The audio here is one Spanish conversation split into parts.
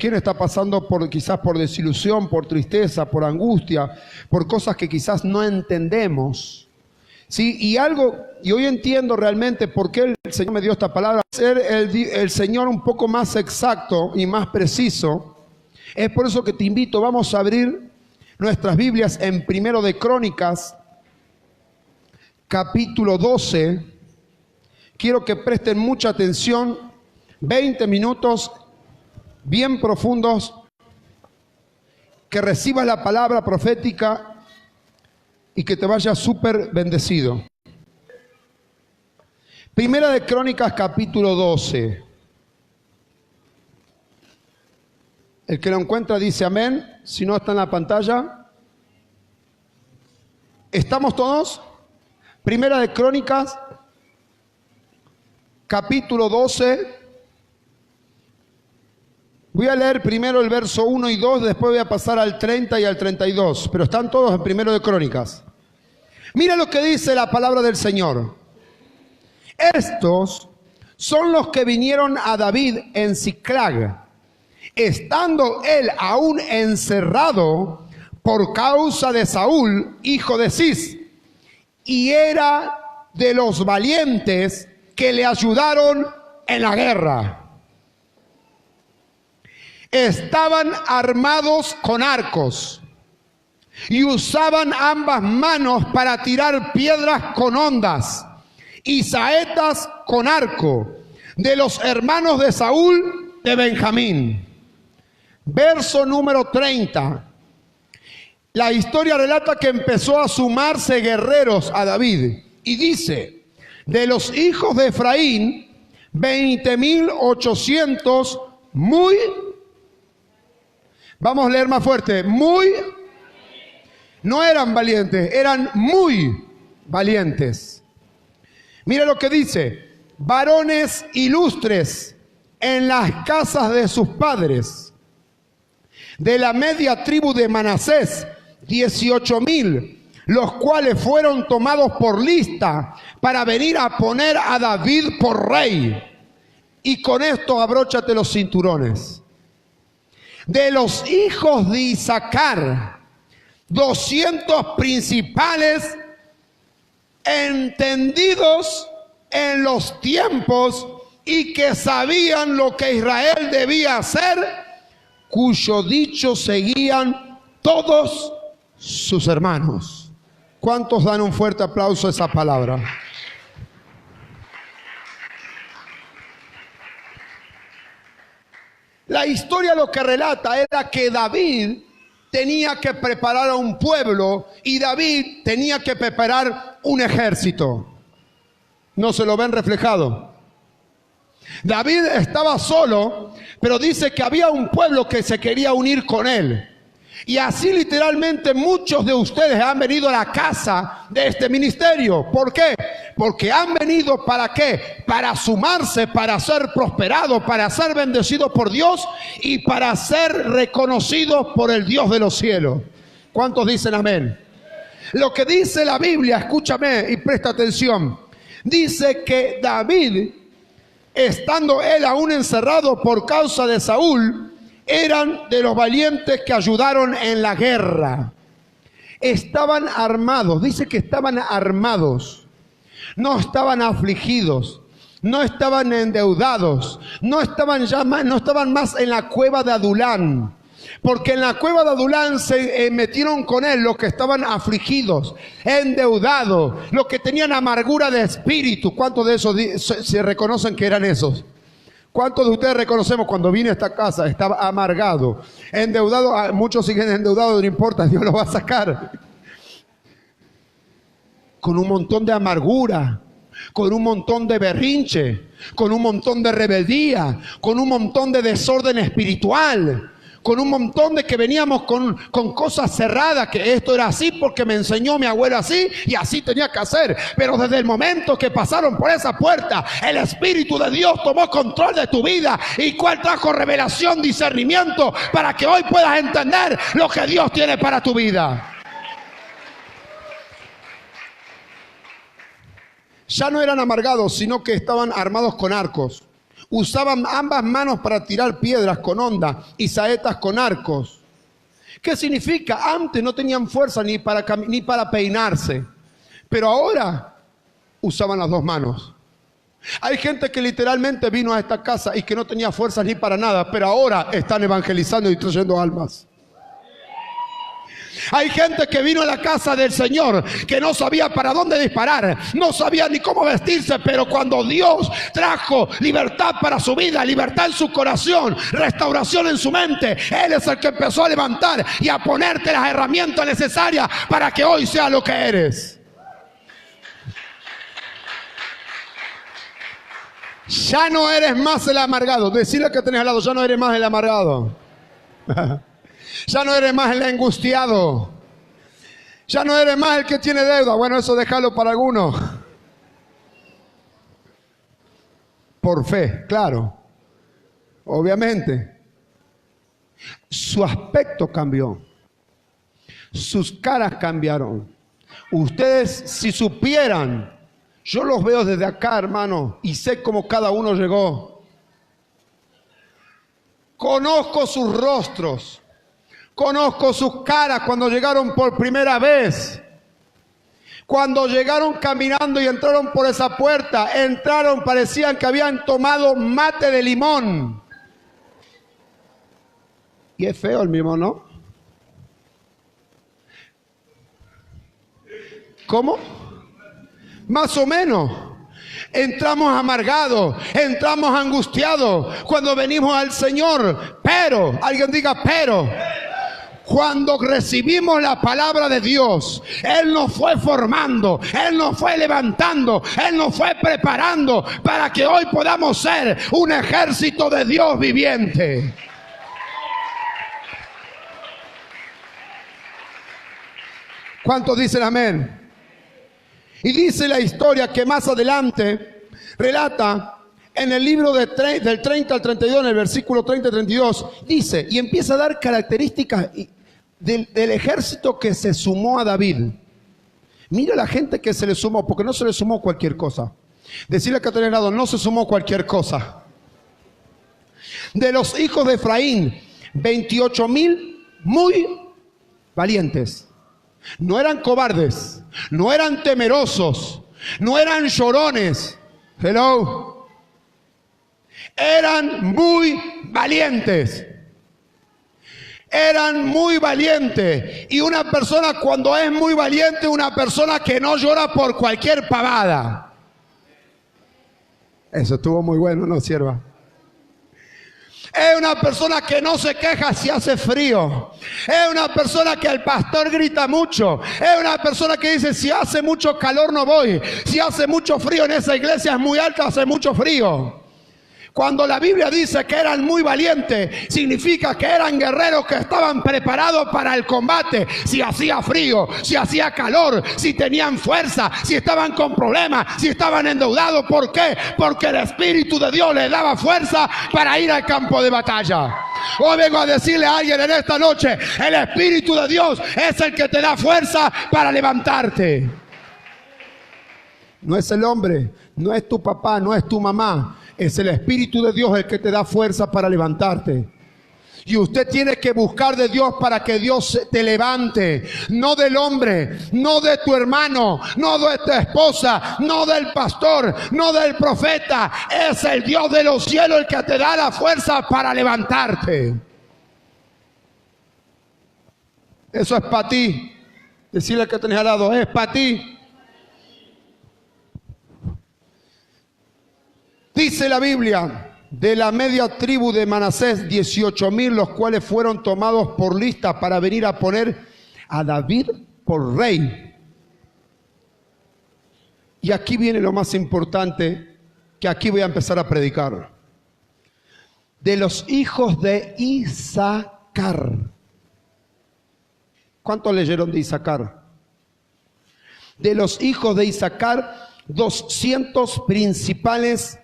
¿Quién está pasando quizás por desilusión, por tristeza, por angustia, por cosas que quizás no entendemos? Sí, y hoy entiendo realmente por qué el Señor me dio esta palabra. Ser el Señor un poco más exacto y más preciso. Es por eso que te invito, vamos a abrir nuestras Biblias en Primero de Crónicas, capítulo 12. Quiero que presten mucha atención, 20 minutos bien profundos, que recibas la palabra profética y que te vayas súper bendecido. Primera de Crónicas, capítulo 12. El que lo encuentra dice amén. Si no, está en la pantalla. ¿Estamos todos? Primera de Crónicas, capítulo 12. Voy a leer primero el verso 1 y 2, después voy a pasar al 30 y al 32, pero están todos en Primero de Crónicas. Mira lo que dice la palabra del Señor. Estos son los que vinieron a David en Siclag, estando él aún encerrado por causa de Saúl, hijo de Cis, y era de los valientes que le ayudaron en la guerra. Estaban armados con arcos y usaban ambas manos para tirar piedras con hondas y saetas con arco, de los hermanos de Saúl de Benjamín. Verso número 30. La historia relata que empezó a sumarse guerreros a David y dice: de los hijos de Efraín, 20,800 muy... Vamos a leer más fuerte. No eran valientes, eran muy valientes. Mira lo que dice: varones ilustres en las casas de sus padres. De la media tribu de Manasés, 18,000, los cuales fueron tomados por lista para venir a poner a David por rey. Y con esto abróchate los cinturones. De los hijos de Isaacar, 200 principales, entendidos en los tiempos y que sabían lo que Israel debía hacer, cuyo dicho seguían todos sus hermanos. ¿Cuántos dan un fuerte aplauso a esa palabra? La historia lo que relata era que David tenía que preparar a un pueblo y David tenía que preparar un ejército. ¿No se lo ven reflejado? David estaba solo, pero dice que había un pueblo que se quería unir con él. Y así literalmente muchos de ustedes han venido a la casa de este ministerio. ¿Por qué? Porque han venido ¿para qué? Para sumarse, para ser prosperados, para ser bendecidos por Dios y para ser reconocidos por el Dios de los cielos. ¿Cuántos dicen amén? Lo que dice la Biblia, escúchame y presta atención. Dice que David, estando él aún encerrado por causa de Saúl, eran de los valientes que ayudaron en la guerra. Estaban armados, dice que estaban armados. No estaban afligidos, no estaban endeudados, no estaban más en la cueva de Adulán. Porque en la cueva de Adulán se metieron con él los que estaban afligidos, endeudados, los que tenían amargura de espíritu. ¿Cuántos de esos se reconocen que eran esos? ¿Cuántos de ustedes reconocemos cuando vine a esta casa? Estaba amargado, endeudado. Muchos siguen endeudados, no importa, Dios los va a sacar. Con un montón de amargura, con un montón de berrinche, con un montón de rebeldía, con un montón de desorden espiritual, con un montón de que veníamos con cosas cerradas, que esto era así porque me enseñó mi abuelo así y así tenía que hacer. Pero desde el momento que pasaron por esa puerta, el Espíritu de Dios tomó control de tu vida, y cual trajo revelación, discernimiento, para que hoy puedas entender lo que Dios tiene para tu vida. Ya no eran amargados, sino que estaban armados con arcos. Usaban ambas manos para tirar piedras con honda y saetas con arcos. ¿Qué significa? Antes no tenían fuerza ni para peinarse, pero ahora usaban las dos manos. Hay gente que literalmente vino a esta casa y que no tenía fuerzas ni para nada, pero ahora están evangelizando y trayendo almas. Hay gente que vino a la casa del Señor que no sabía para dónde disparar, no sabía ni cómo vestirse, pero cuando Dios trajo libertad para su vida, libertad en su corazón, restauración en su mente, Él es el que empezó a levantar y a ponerte las herramientas necesarias para que hoy sea lo que eres. Ya no eres más el amargado. Decirle que tenés al lado, ya no eres más el amargado. Ya no eres más el angustiado. Ya no eres más el que tiene deuda. Bueno, eso déjalo para algunos. Por fe, claro. Obviamente. Su aspecto cambió. Sus caras cambiaron. Ustedes, si supieran, yo los veo desde acá, hermano, y sé cómo cada uno llegó. Conozco sus rostros. Conozco sus caras cuando llegaron por primera vez. Cuando llegaron caminando y entraron por esa puerta, entraron, parecían que habían tomado mate de limón. Y es feo el mismo, ¿no? ¿Cómo? Más o menos. Entramos amargados, entramos angustiados cuando venimos al Señor. Pero, alguien diga pero. Cuando recibimos la palabra de Dios, Él nos fue formando, Él nos fue levantando, Él nos fue preparando para que hoy podamos ser un ejército de Dios viviente. ¿Cuántos dicen amén? Y dice la historia que más adelante relata en el libro del 30 al 32, en el versículo 30 al 32, dice, y empieza a dar características del ejército que se sumó a David. Mira la gente que se le sumó, porque no se le sumó cualquier cosa. Decirle a Catalina Lado, no se sumó cualquier cosa. De los hijos de Efraín, 28,000 muy valientes. No eran cobardes, no eran temerosos, no eran llorones. Hello. Eran muy valientes. Eran muy valientes. Y una persona cuando es muy valiente, una persona que no llora por cualquier pavada. Eso estuvo muy bueno, ¿no, sierva? Es una persona que no se queja si hace frío. Es una persona que el pastor grita mucho. Es una persona que dice, si hace mucho calor no voy. Si hace mucho frío en esa iglesia es muy alta, hace mucho frío. Cuando la Biblia dice que eran muy valientes, significa que eran guerreros que estaban preparados para el combate. Si hacía frío, si hacía calor, si tenían fuerza, si estaban con problemas, si estaban endeudados. ¿Por qué? Porque el Espíritu de Dios les daba fuerza para ir al campo de batalla. Hoy vengo a decirle a alguien en esta noche, el Espíritu de Dios es el que te da fuerza para levantarte. No es el hombre, no es tu papá, no es tu mamá. Es el Espíritu de Dios el que te da fuerza para levantarte. Y usted tiene que buscar de Dios para que Dios te levante. No del hombre, no de tu hermano, no de tu esposa, no del pastor, no del profeta. Es el Dios de los cielos el que te da la fuerza para levantarte. Eso es para ti. Decirle que tenés al lado, es para ti. Dice la Biblia, de la media tribu de Manasés, 18,000, los cuales fueron tomados por lista para venir a poner a David por rey. Y aquí viene lo más importante, que aquí voy a empezar a predicar. De los hijos de Isacar. ¿Cuántos leyeron de Isacar? De los hijos de Isacar, 200 principales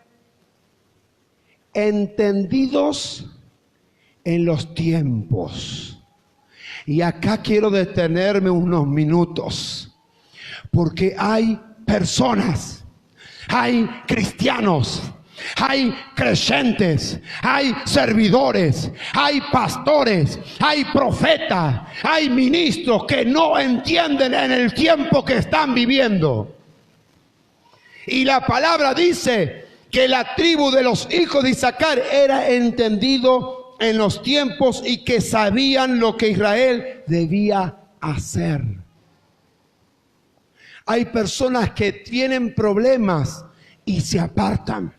entendidos en los tiempos. Y acá quiero detenerme unos minutos, porque hay personas, hay cristianos, Hay creyentes, hay servidores, hay pastores, hay profetas, hay ministros que no entienden en el tiempo que están viviendo. Y la palabra dice que la tribu de los hijos de Isaacar era entendido en los tiempos y que sabían lo que Israel debía hacer. Hay personas que tienen problemas y se apartan.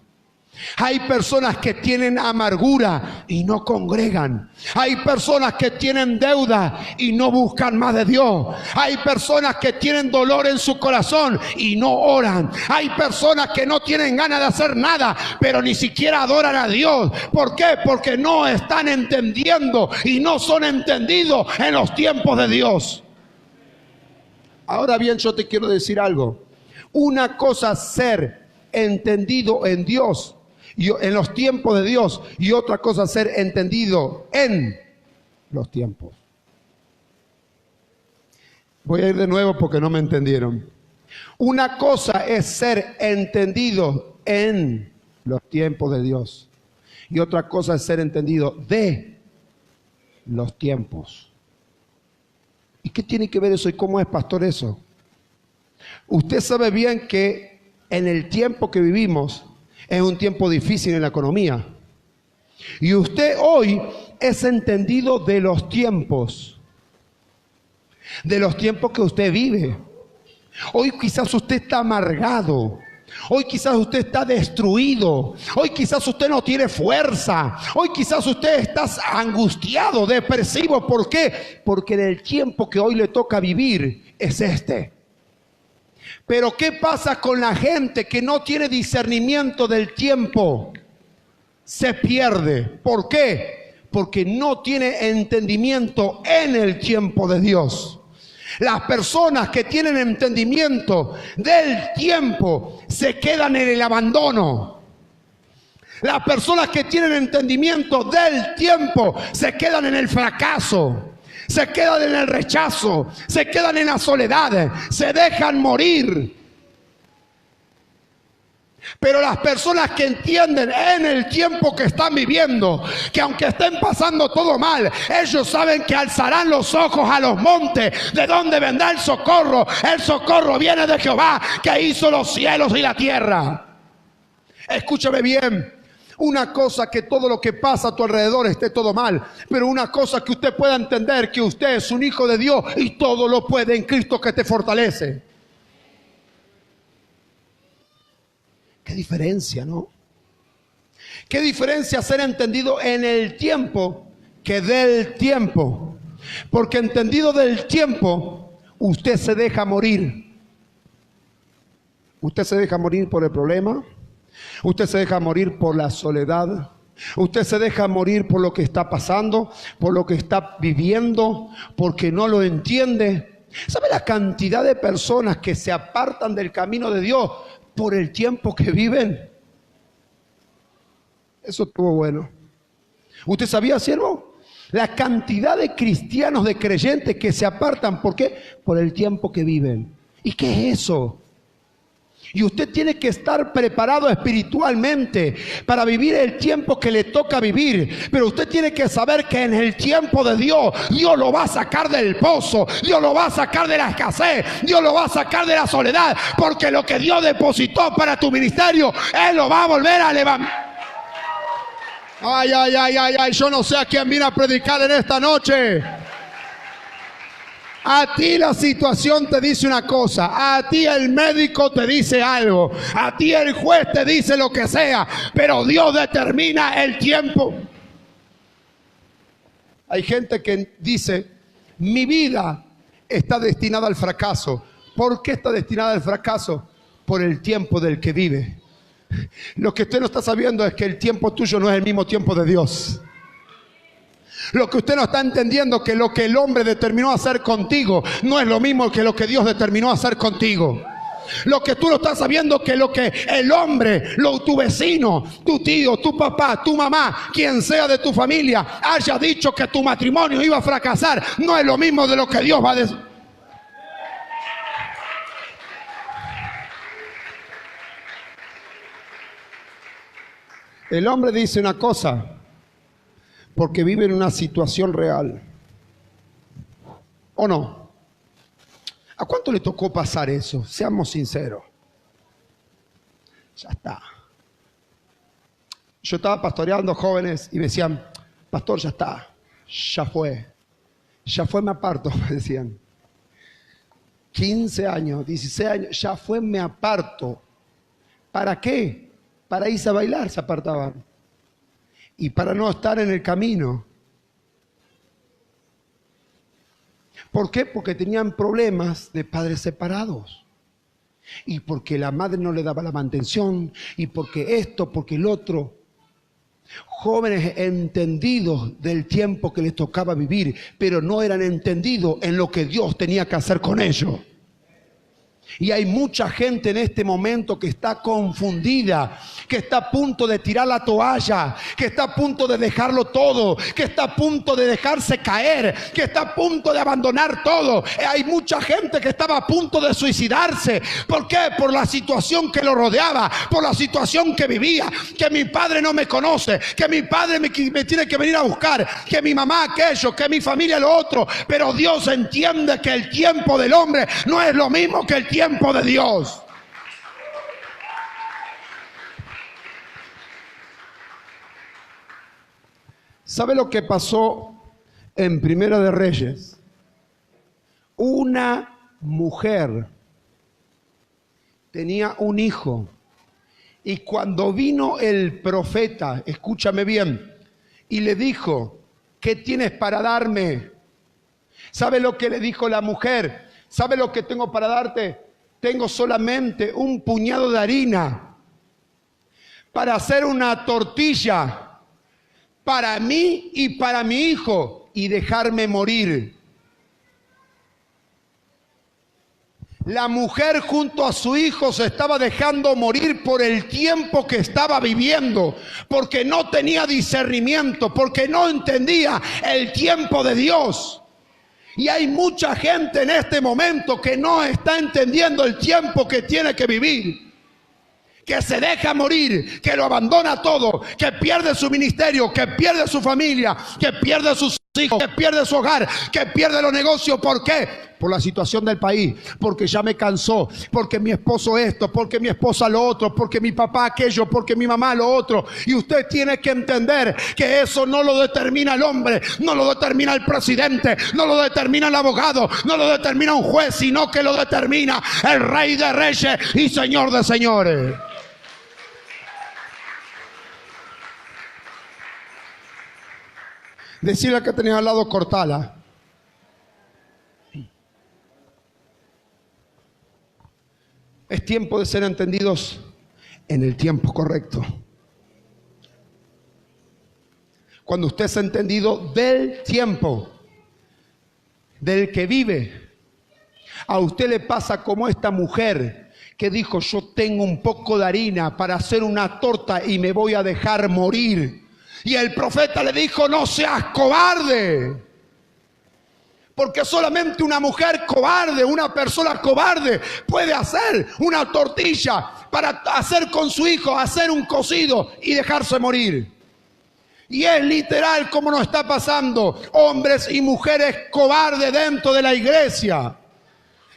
Hay personas que tienen amargura y no congregan. Hay personas que tienen deuda y no buscan más de Dios. Hay personas que tienen dolor en su corazón y no oran. Hay personas que no tienen ganas de hacer nada, pero ni siquiera adoran a Dios. ¿Por qué? Porque no están entendiendo y no son entendidos en los tiempos de Dios. Ahora bien, yo te quiero decir algo. Una cosa es ser entendido en Dios, y en los tiempos de Dios, y otra cosa es ser entendido en los tiempos. Voy a ir de nuevo porque no me entendieron. Una cosa es ser entendido en los tiempos de Dios, y otra cosa es ser entendido de los tiempos. ¿Y qué tiene que ver eso? ¿Y cómo es, pastor, eso? Usted sabe bien que en el tiempo que vivimos es un tiempo difícil en la economía. Y usted hoy es entendido de los tiempos que usted vive. Hoy quizás usted está amargado. Hoy quizás usted está destruido. Hoy quizás usted no tiene fuerza. Hoy quizás usted está angustiado, depresivo. ¿Por qué? Porque en el tiempo que hoy le toca vivir es este. Pero ¿qué pasa con la gente que no tiene discernimiento del tiempo? Se pierde. ¿Por qué? Porque no tiene entendimiento en el tiempo de Dios. Las personas que tienen entendimiento del tiempo se quedan en el abandono. Las personas que tienen entendimiento del tiempo se quedan en el fracaso. Se quedan en el rechazo, se quedan en la soledad, se dejan morir. Pero las personas que entienden en el tiempo que están viviendo, que aunque estén pasando todo mal, ellos saben que alzarán los ojos a los montes, de donde vendrá el socorro. El socorro viene de Jehová, que hizo los cielos y la tierra. Escúchame bien. Una cosa que todo lo que pasa a tu alrededor esté todo mal, pero una cosa que usted pueda entender, que usted es un hijo de Dios y todo lo puede en Cristo que te fortalece. Qué diferencia, ¿no? Qué diferencia ser entendido en el tiempo que del tiempo. Porque entendido del tiempo, usted se deja morir. Usted se deja morir por el problema. Usted se deja morir por la soledad. Usted se deja morir por lo que está pasando, por lo que está viviendo, porque no lo entiende. ¿Sabe la cantidad de personas que se apartan del camino de Dios por el tiempo que viven? Eso estuvo bueno. ¿Usted sabía, siervo? La cantidad de cristianos, de creyentes que se apartan, ¿por qué? Por el tiempo que viven. ¿Y qué es eso? Y usted tiene que estar preparado espiritualmente para vivir el tiempo que le toca vivir. Pero usted tiene que saber que en el tiempo de Dios, Dios lo va a sacar del pozo, Dios lo va a sacar de la escasez, Dios lo va a sacar de la soledad. Porque lo que Dios depositó para tu ministerio, Él lo va a volver a levantar. Ay, ay, ay, ay, ay, yo no sé a quién vine a predicar en esta noche. A ti la situación te dice una cosa, a ti el médico te dice algo, a ti el juez te dice lo que sea, pero Dios determina el tiempo. Hay gente que dice, mi vida está destinada al fracaso. ¿Por qué está destinada al fracaso? Por el tiempo del que vive. Lo que usted no está sabiendo es que el tiempo tuyo no es el mismo tiempo de Dios. Lo que usted no está entendiendo es que lo que el hombre determinó hacer contigo no es lo mismo que lo que Dios determinó hacer contigo. Lo que tú no estás sabiendo es que lo que el hombre, tu vecino, tu tío, tu papá, tu mamá, quien sea de tu familia, haya dicho que tu matrimonio iba a fracasar, no es lo mismo de lo que Dios va a decir. El hombre dice una cosa porque vive en una situación real. ¿O no? ¿A cuánto le tocó pasar eso? Seamos sinceros. Ya está. Yo estaba pastoreando jóvenes y me decían, pastor, ya está, ya fue, me aparto, me decían. 15 años, 16 años, ya fue, me aparto. ¿Para qué? Para irse a bailar se apartaban. Y para no estar en el camino. ¿Por qué? Porque tenían problemas de padres separados. Y porque la madre no le daba la mantención. Y porque esto, porque el otro. Jóvenes entendidos del tiempo que les tocaba vivir, pero no eran entendidos en lo que Dios tenía que hacer con ellos. Y hay mucha gente en este momento que está confundida, que está a punto de tirar la toalla, que está a punto de dejarlo todo, que está a punto de dejarse caer, que está a punto de abandonar todo. Hay mucha gente que estaba a punto de suicidarse. ¿Por qué? Por la situación que lo rodeaba, por la situación que vivía, que mi padre no me conoce, que mi padre me tiene que venir a buscar, que mi mamá aquello, que mi familia lo otro. Pero Dios entiende que el tiempo del hombre no es lo mismo que el tiempo de Dios. ¿Sabe lo que pasó en Primera de Reyes? Una mujer tenía un hijo y cuando vino el profeta, escúchame bien, y le dijo, ¿qué tienes para darme? ¿Sabe lo que le dijo la mujer? ¿Sabe lo que tengo para darte? Tengo solamente un puñado de harina para hacer una tortilla para mí y para mi hijo y dejarme morir. La mujer junto a su hijo se estaba dejando morir por el tiempo que estaba viviendo, porque no tenía discernimiento, porque no entendía el tiempo de Dios. Y hay mucha gente en este momento que no está entendiendo el tiempo que tiene que vivir, que se deja morir, que lo abandona todo, que pierde su ministerio, que pierde su familia, que pierde sus hijos, que pierde su hogar, que pierde los negocios. ¿Por qué? Por la situación del país, porque ya me cansó, porque mi esposo esto, porque mi esposa lo otro, porque mi papá aquello, porque mi mamá lo otro. Y usted tiene que entender que eso no lo determina el hombre, no lo determina el presidente, no lo determina el abogado, no lo determina un juez, sino que lo determina el Rey de Reyes y Señor de Señores. Decirle que tenía al lado, cortala. Es tiempo de ser entendidos en el tiempo correcto. Cuando usted es entendido del tiempo, del que vive, a usted le pasa como esta mujer que dijo, yo tengo un poco de harina para hacer una torta y me voy a dejar morir. Y el profeta le dijo, no seas cobarde. Porque solamente una mujer cobarde, una persona cobarde puede hacer una tortilla para hacer con su hijo, hacer un cocido y dejarse morir. Y es literal como nos está pasando, hombres y mujeres cobardes dentro de la iglesia,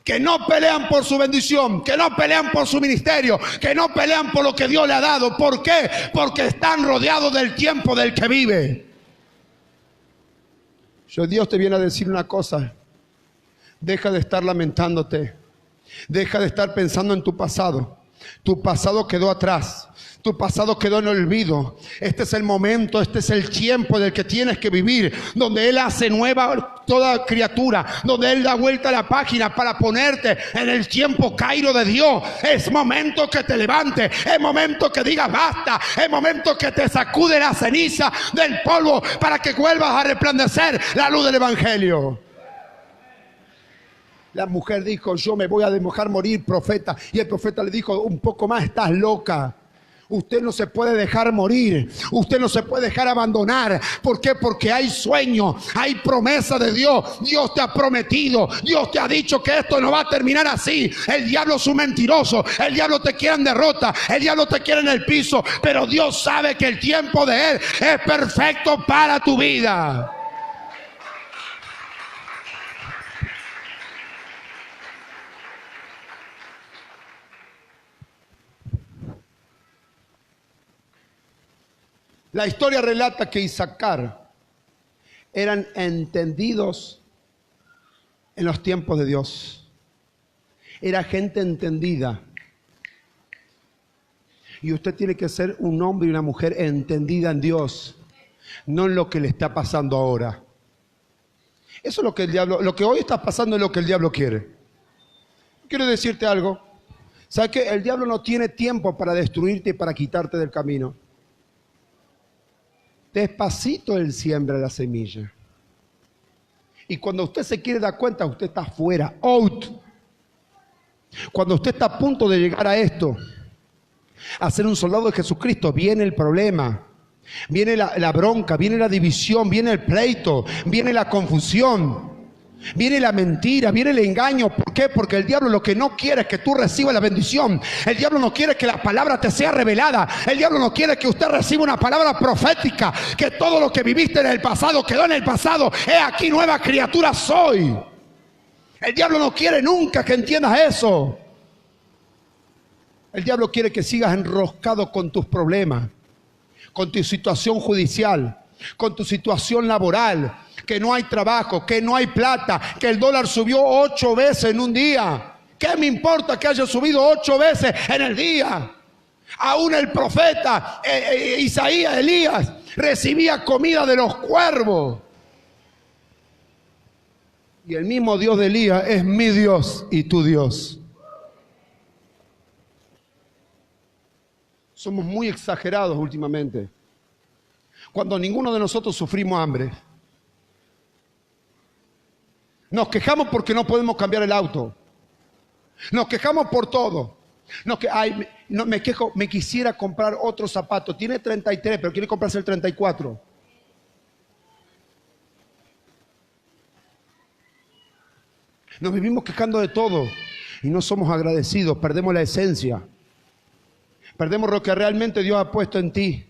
que no pelean por su bendición, que no pelean por su ministerio, que no pelean por lo que Dios le ha dado. ¿Por qué? Porque están rodeados del tiempo del que vive. Dios te viene a decir una cosa: deja de estar lamentándote, deja de estar pensando en tu pasado. Tu pasado quedó atrás, tu pasado quedó en olvido. Este es el momento, este es el tiempo del que tienes que vivir, donde Él hace nueva toda criatura, donde Él da vuelta a la página para ponerte en el tiempo Cairo de Dios. Es momento que te levantes, es momento que digas basta, es momento que te sacude la ceniza del polvo para que vuelvas a resplandecer la luz del Evangelio. La mujer dijo, yo me voy a dejar morir, profeta. Y el profeta le dijo, un poco más, estás loca. Usted no se puede dejar morir. Usted no se puede dejar abandonar. ¿Por qué? Porque hay sueño, hay promesa de Dios. Dios te ha prometido. Dios te ha dicho que esto no va a terminar así. El diablo es un mentiroso. El diablo te quiere en derrota. El diablo te quiere en el piso. Pero Dios sabe que el tiempo de Él es perfecto para tu vida. La historia relata que Isaacar eran entendidos en los tiempos de Dios. Era gente entendida. Y usted tiene que ser un hombre y una mujer entendida en Dios, no en lo que le está pasando ahora. Eso es lo que el diablo, lo que hoy está pasando es lo que el diablo quiere. Quiero decirte algo. ¿Sabes qué? El diablo no tiene tiempo para destruirte y para quitarte del camino. Despacito él siembra la semilla. Y cuando usted se quiere dar cuenta, usted está fuera, out. Cuando usted está a punto de llegar a esto, a ser un soldado de Jesucristo, viene el problema, viene la bronca, viene la división, viene el pleito, viene la confusión, viene la mentira, viene el engaño. ¿Por qué? Porque el diablo lo que no quiere es que tú recibas la bendición. El diablo no quiere que la palabra te sea revelada. El diablo no quiere que usted reciba una palabra profética, que todo lo que viviste en el pasado quedó en el pasado. He aquí, nueva criatura soy. El diablo no quiere nunca que entiendas eso. El diablo quiere que sigas enroscado con tus problemas, con tu situación judicial, con tu situación laboral, que no hay trabajo, que no hay plata, que el dólar subió 8 veces en un día. ¿Qué me importa que haya subido 8 veces en el día? Aún el profeta Isaías, Elías, recibía comida de los cuervos. Y el mismo Dios de Elías es mi Dios y tu Dios. Somos muy exagerados últimamente. Cuando ninguno de nosotros sufrimos hambre. Nos quejamos porque no podemos cambiar el auto. Nos quejamos por todo. Me quejo, me quisiera comprar otro zapato. Tiene 33, pero quiere comprarse el 34. Nos vivimos quejando de todo y no somos agradecidos. Perdemos la esencia. Perdemos lo que realmente Dios ha puesto en ti.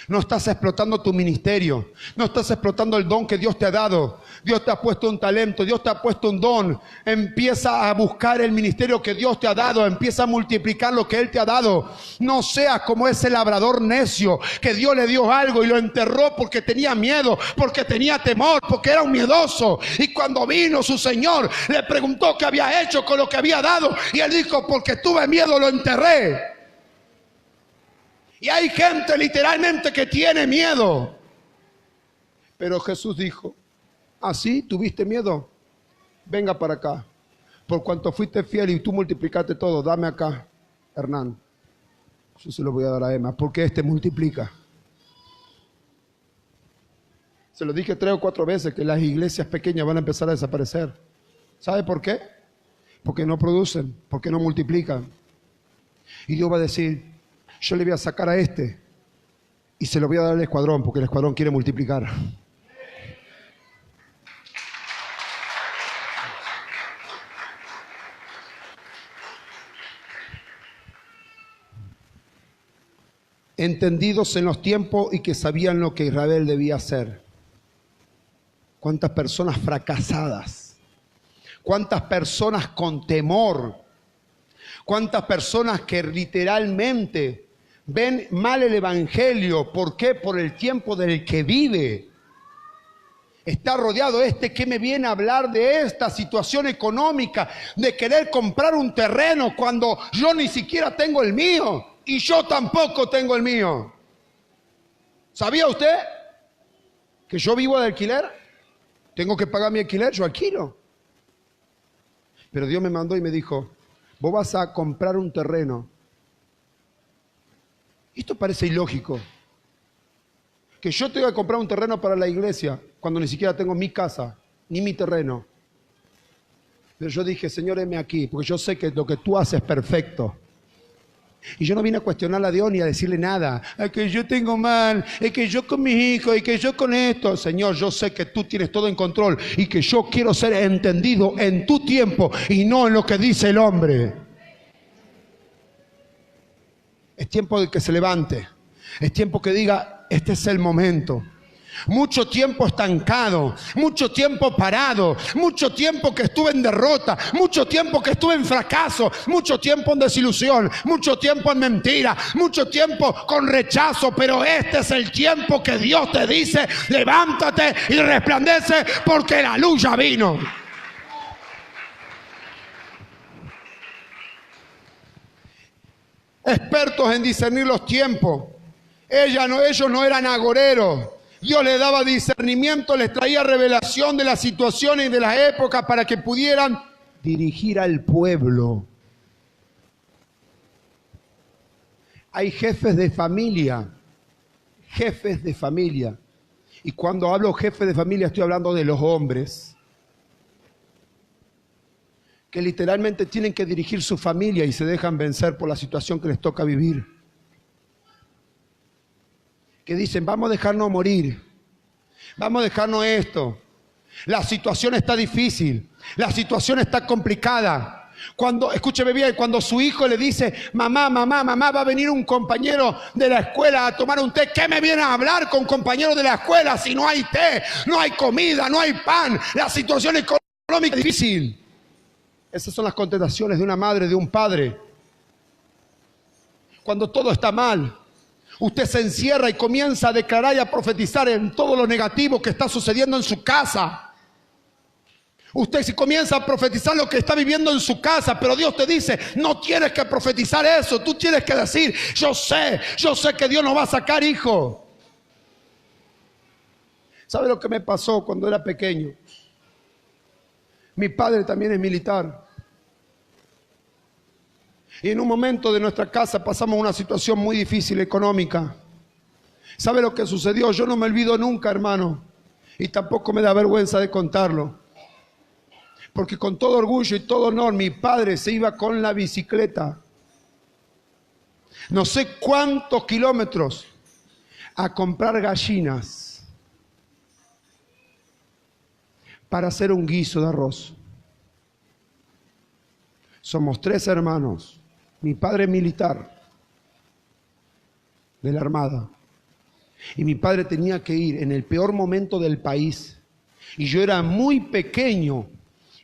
No estás explotando tu ministerio. No estás explotando el don que Dios te ha dado. Dios te ha puesto un talento. Dios te ha puesto un don. Empieza a buscar el ministerio que Dios te ha dado. Empieza a multiplicar lo que Él te ha dado. No seas como ese labrador necio que Dios le dio algo y lo enterró porque tenía miedo, porque tenía temor, porque era un miedoso. Y cuando vino su Señor, le preguntó qué había hecho con lo que había dado. Y Él dijo, porque tuve miedo, lo enterré. Y hay gente literalmente que tiene miedo. Pero Jesús dijo, ¿así tuviste miedo? Venga para acá. Por cuanto fuiste fiel y tú multiplicaste todo, dame acá, Hernán. Yo se lo voy a dar a Emma, porque este multiplica. Se lo dije 3 o 4 veces que las iglesias pequeñas van a empezar a desaparecer. ¿Sabe por qué? Porque no producen, porque no multiplican. Y Dios va a decir, yo le voy a sacar a este y se lo voy a dar al escuadrón, porque el escuadrón quiere multiplicar. Entendidos en los tiempos y que sabían lo que Israel debía hacer. Cuántas personas fracasadas, cuántas personas con temor, cuántas personas que literalmente ven mal el evangelio. ¿Por qué? Por el tiempo del que vive. Está rodeado que me viene a hablar de esta situación económica, de querer comprar un terreno cuando yo ni siquiera tengo el mío y yo tampoco tengo el mío. ¿Sabía usted que yo vivo de alquiler? Tengo que pagar mi alquiler, yo alquilo. Pero Dios me mandó y me dijo, vos vas a comprar un terreno. Esto parece ilógico. Que yo tenga que comprar un terreno para la iglesia cuando ni siquiera tengo mi casa, ni mi terreno. Pero yo dije, Señor, heme aquí, porque yo sé que lo que tú haces es perfecto. Y yo no vine a cuestionarle a Dios ni a decirle nada. Es que yo tengo mal, es que yo con mis hijos, es que yo con esto. Señor, yo sé que tú tienes todo en control y que yo quiero ser entendido en tu tiempo y no en lo que dice el hombre. Es tiempo de que se levante. Es tiempo que diga, este es el momento. Mucho tiempo estancado, mucho tiempo parado, mucho tiempo que estuve en derrota, mucho tiempo que estuve en fracaso, mucho tiempo en desilusión, mucho tiempo en mentira, mucho tiempo con rechazo, pero este es el tiempo que Dios te dice, levántate y resplandece porque la luz ya vino. Expertos en discernir los tiempos. Ellos no eran agoreros. Dios les daba discernimiento, les traía revelación de las situaciones y de las épocas para que pudieran dirigir al pueblo. Hay jefes de familia. Y cuando hablo jefes de familia estoy hablando de los hombres que literalmente tienen que dirigir su familia y se dejan vencer por la situación que les toca vivir. Que dicen, vamos a dejarnos morir, vamos a dejarnos esto. La situación está difícil, la situación está complicada. Escúcheme bien, cuando su hijo le dice, mamá, va a venir un compañero de la escuela a tomar un té. ¿Qué me viene a hablar con compañeros de la escuela si no hay té, no hay comida, no hay pan? La situación económica es difícil. Esas son las contestaciones de una madre, de un padre. Cuando todo está mal, usted se encierra y comienza a declarar y a profetizar en todo lo negativo que está sucediendo en su casa. Usted se comienza a profetizar lo que está viviendo en su casa, pero Dios te dice, no tienes que profetizar eso, tú tienes que decir, yo sé que Dios nos va a sacar, hijo. ¿Sabe lo que me pasó cuando era pequeño? Mi padre también es militar. Y en un momento de nuestra casa pasamos una situación muy difícil económica. ¿Sabe lo que sucedió? Yo no me olvido nunca, hermano. Y tampoco me da vergüenza de contarlo. Porque con todo orgullo y todo honor, mi padre se iba con la bicicleta. No sé cuántos kilómetros a comprar gallinas para hacer un guiso de arroz. Somos 3 hermanos. Mi padre es militar de la Armada. Y mi padre tenía que ir en el peor momento del país. Y yo era muy pequeño.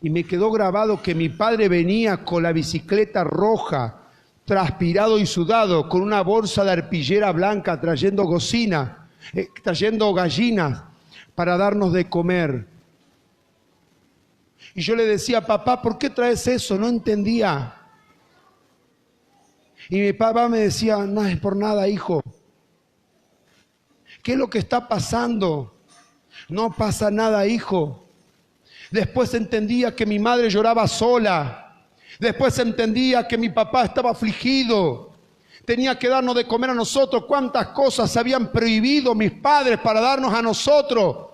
Y me quedó grabado que mi padre venía con la bicicleta roja, transpirado y sudado, con una bolsa de arpillera blanca, trayendo trayendo gallinas para darnos de comer. Y yo le decía, papá, ¿por qué traes eso? No entendía. Y mi papá me decía, no es por nada, hijo. ¿Qué es lo que está pasando? No pasa nada, hijo. Después entendía que mi madre lloraba sola. Después entendía que mi papá estaba afligido. Tenía que darnos de comer a nosotros. ¿Cuántas cosas habían prohibido mis padres para darnos a nosotros?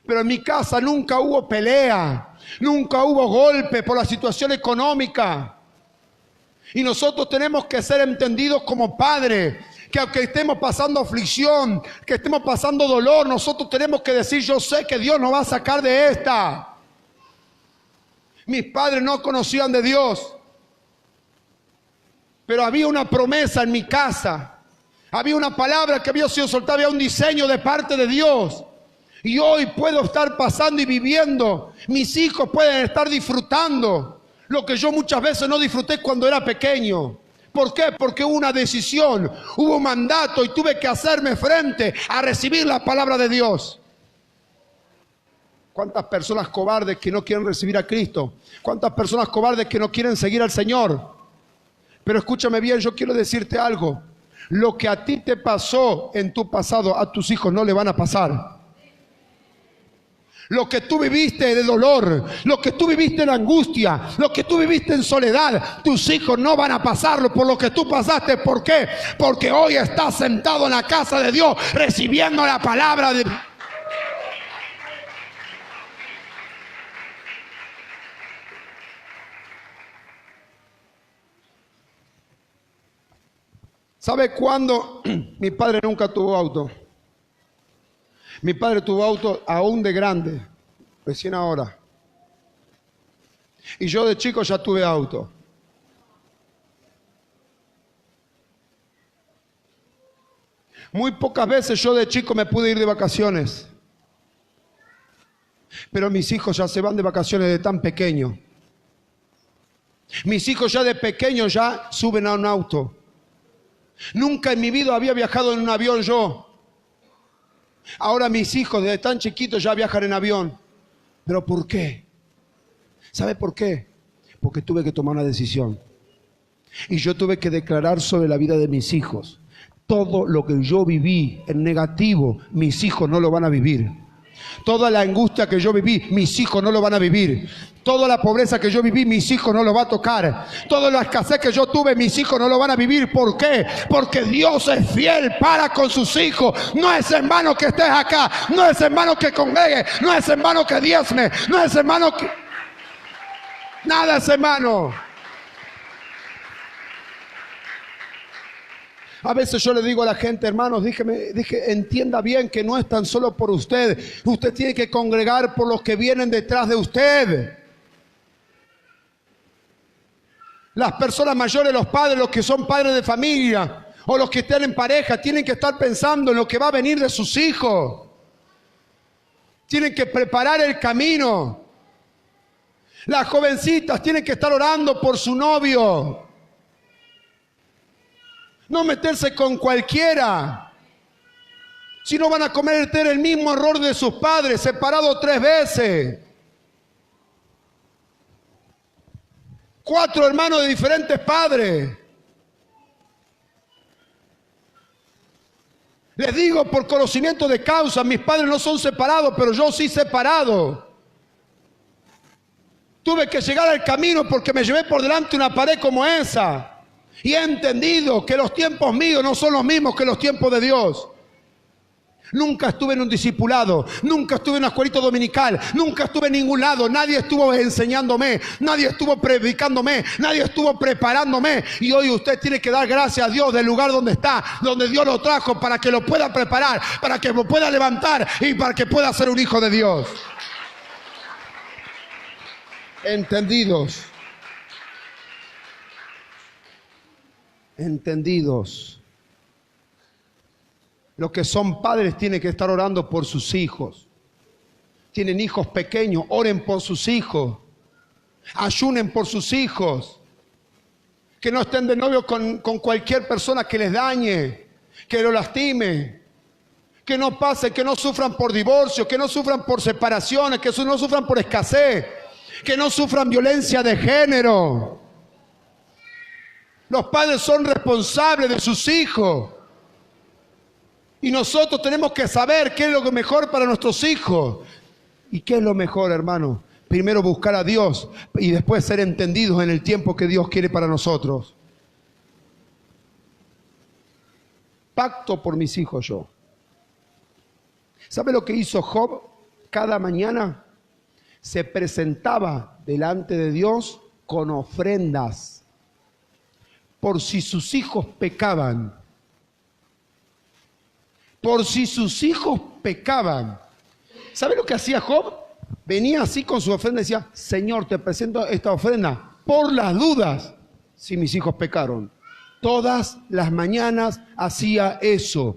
Pero en mi casa nunca hubo pelea. Nunca hubo golpe por la situación económica. Y nosotros tenemos que ser entendidos como padres, que aunque estemos pasando aflicción, que estemos pasando dolor, nosotros tenemos que decir, yo sé que Dios nos va a sacar de esta. Mis padres no conocían de Dios, pero había una promesa en mi casa, había una palabra que había sido soltada, había un diseño de parte de Dios. Y hoy puedo estar pasando y viviendo, mis hijos pueden estar disfrutando lo que yo muchas veces no disfruté cuando era pequeño. ¿Por qué? Porque hubo una decisión, hubo un mandato y tuve que hacerme frente a recibir la palabra de Dios. ¿Cuántas personas cobardes que no quieren recibir a Cristo? ¿Cuántas personas cobardes que no quieren seguir al Señor? Pero escúchame bien, yo quiero decirte algo. Lo que a ti te pasó en tu pasado, a tus hijos no le van a pasar. Lo que tú viviste de dolor, lo que tú viviste en angustia, lo que tú viviste en soledad, tus hijos no van a pasarlo por lo que tú pasaste. ¿Por qué? Porque hoy estás sentado en la casa de Dios recibiendo la palabra de... ¿Sabe cuándo? Mi padre nunca tuvo auto. Mi padre tuvo auto aún de grande, recién ahora. Y yo de chico ya tuve auto. Muy pocas veces yo de chico me pude ir de vacaciones. Pero mis hijos ya se van de vacaciones de tan pequeño. Mis hijos ya de pequeño ya suben a un auto. Nunca en mi vida había viajado en un avión yo. Ahora mis hijos desde tan chiquitos ya viajan en avión. ¿Pero por qué? ¿Sabe por qué? Porque tuve que tomar una decisión. Y yo tuve que declarar sobre la vida de mis hijos. Todo lo que yo viví en negativo, mis hijos no lo van a vivir. Toda la angustia que yo viví, mis hijos no lo van a vivir. Toda la pobreza que yo viví, mis hijos no lo van a tocar. Toda la escasez que yo tuve, mis hijos no lo van a vivir. ¿Por qué? Porque Dios es fiel para con sus hijos. No es en vano que estés acá. No es en vano que congregue. No es en vano que diezme. No es en vano que... Nada es en vano. A veces yo le digo a la gente, hermanos, entienda bien que no es tan solo por usted. Usted tiene que congregar por los que vienen detrás de usted. Las personas mayores, los padres, los que son padres de familia o los que estén en pareja, tienen que estar pensando en lo que va a venir de sus hijos. Tienen que preparar el camino. Las jovencitas tienen que estar orando por su novio. No meterse con cualquiera. Si no van a cometer el mismo error de sus padres, separados 3 veces. 4 hermanos de diferentes padres. Les digo por conocimiento de causa, mis padres no son separados, pero yo sí separado. Tuve que llegar al camino porque me llevé por delante una pared como esa. Y he entendido que los tiempos míos no son los mismos que los tiempos de Dios. Nunca estuve en un discipulado, nunca estuve en una escuelita dominical, nunca estuve en ningún lado, nadie estuvo enseñándome, nadie estuvo predicándome, nadie estuvo preparándome. Y hoy usted tiene que dar gracias a Dios del lugar donde está, donde Dios lo trajo, para que lo pueda preparar, para que lo pueda levantar y para que pueda ser un hijo de Dios. Entendidos. Entendidos. Los que son padres tienen que estar orando por sus hijos. Tienen hijos pequeños, oren por sus hijos. Ayunen por sus hijos. Que no estén de novio con cualquier persona que les dañe, que lo lastime. Que no pase, que no sufran por divorcio, que no sufran por separaciones, que no sufran por escasez, que no sufran violencia de género. Los padres son responsables de sus hijos. Y nosotros tenemos que saber qué es lo mejor para nuestros hijos. ¿Y qué es lo mejor, hermano? Primero buscar a Dios y después ser entendidos en el tiempo que Dios quiere para nosotros. Pacto por mis hijos yo. ¿Sabe lo que hizo Job? Cada mañana se presentaba delante de Dios con ofrendas. Por si sus hijos pecaban. Por si sus hijos pecaban. ¿Sabe lo que hacía Job? Venía así con su ofrenda y decía, Señor, te presento esta ofrenda por las dudas si mis hijos pecaron. Todas las mañanas hacía eso.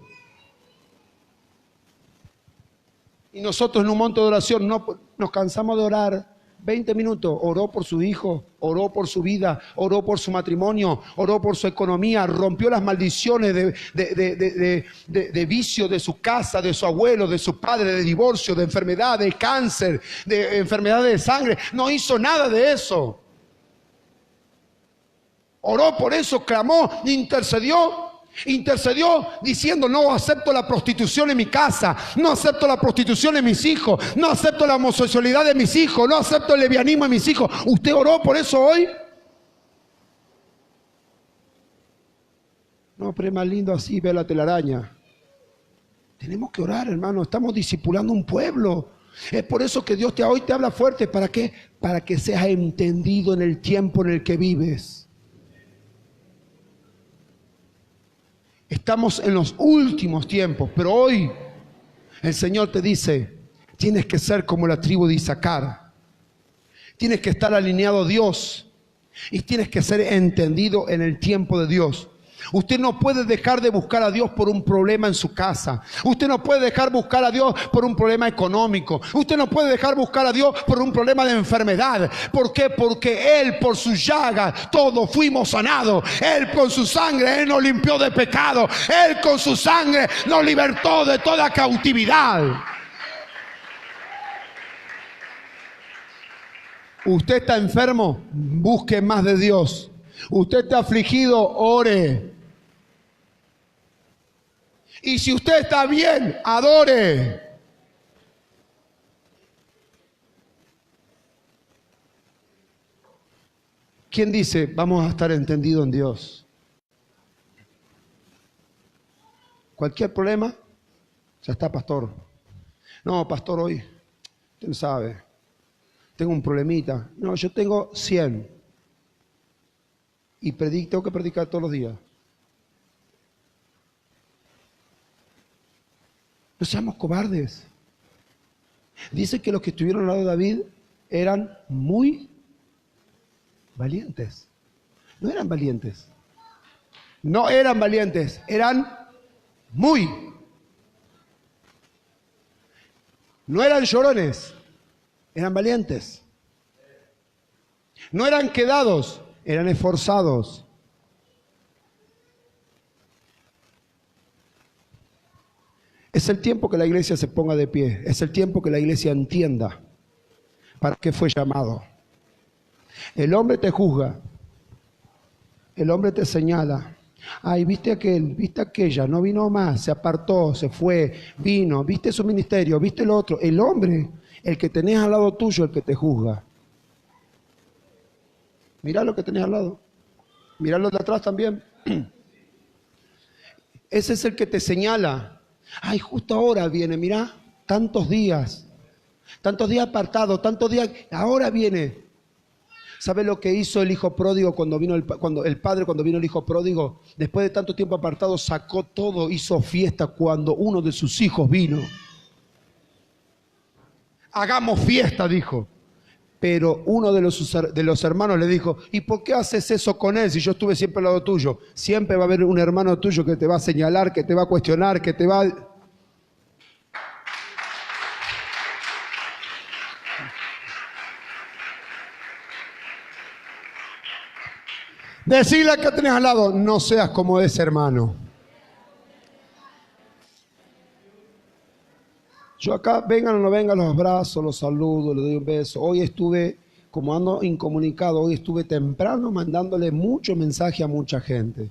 Y nosotros en un momento de oración no nos cansamos de orar. 20 minutos, oró por su hijo, oró por su vida, oró por su matrimonio, oró por su economía, rompió las maldiciones de vicio de su casa, de su abuelo, de su padre, de divorcio, de enfermedad, de cáncer, de enfermedad de sangre. No hizo nada de eso. Oró por eso, clamó, intercedió diciendo, no acepto la prostitución en mi casa, no acepto la prostitución en mis hijos, no acepto la homosexualidad de mis hijos, no acepto el lesbianismo en mis hijos. ¿Usted oró por eso hoy? No, pero es más lindo así, ve la telaraña. Tenemos que orar, hermano, estamos discipulando un pueblo. Es por eso que Dios hoy te habla fuerte. ¿Para qué? Para que seas entendido en el tiempo en el que vives. Estamos en los últimos tiempos, pero hoy el Señor te dice, tienes que ser como la tribu de Isaacar. Tienes que estar alineado a Dios y tienes que ser entendido en el tiempo de Dios. Usted no puede dejar de buscar a Dios por un problema en su casa. Usted no puede dejar de buscar a Dios por un problema económico. Usted no puede dejar de buscar a Dios por un problema de enfermedad. ¿Por qué? Porque Él, por su llaga, todos fuimos sanados. Él con su sangre, Él nos limpió de pecado. Él con su sangre nos libertó de toda cautividad. Usted está enfermo, busque más de Dios. Usted está afligido, ore. Y si usted está bien, adore. ¿Quién dice, vamos a estar entendidos en Dios? Cualquier problema, ya está, pastor. No, pastor, hoy, usted no sabe, tengo un problemita. No, yo tengo 100. Y tengo que predicar todos los días. No seamos cobardes. Dice que los que estuvieron al lado de David eran muy valientes. No eran valientes. No eran valientes, eran muy. No eran llorones, eran valientes. No eran quedados, eran esforzados. Es el tiempo que la iglesia se ponga de pie. Es el tiempo que la iglesia entienda para qué fue llamado. El hombre te juzga. El hombre te señala. Ay, viste aquel, viste aquella, no vino más, se apartó, se fue, vino, viste su ministerio, viste lo otro. El hombre, el que tenés al lado tuyo, el que te juzga. Mirá lo que tenés al lado. Mirá lo de atrás también. Ese es el que te señala. Ay, justo ahora viene, mirá, tantos días apartados, tantos días, ahora viene. ¿Sabe lo que hizo el hijo pródigo cuando vino el padre cuando vino el hijo pródigo? Después de tanto tiempo apartado, sacó todo, hizo fiesta cuando uno de sus hijos vino. Hagamos fiesta, dijo. Pero uno de los hermanos le dijo, ¿y por qué haces eso con él si yo estuve siempre al lado tuyo? Siempre va a haber un hermano tuyo que te va a señalar, que te va a cuestionar, que te va a... Decirle a que tenés al lado, no seas como ese hermano. Yo acá, vengan o no vengan, los abrazo, los saludo, les doy un beso. Hoy estuve, como ando incomunicado, hoy estuve temprano mandándole mucho mensaje a mucha gente.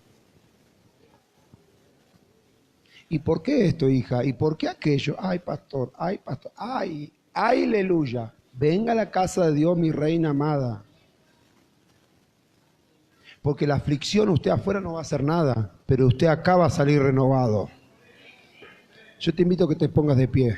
¿Y por qué esto, hija? ¿Y por qué aquello? Ay, pastor, ay, aleluya. Venga a la casa de Dios, mi reina amada. Porque la aflicción, usted afuera no va a hacer nada, pero usted acá va a salir renovado. Yo te invito a que te pongas de pie.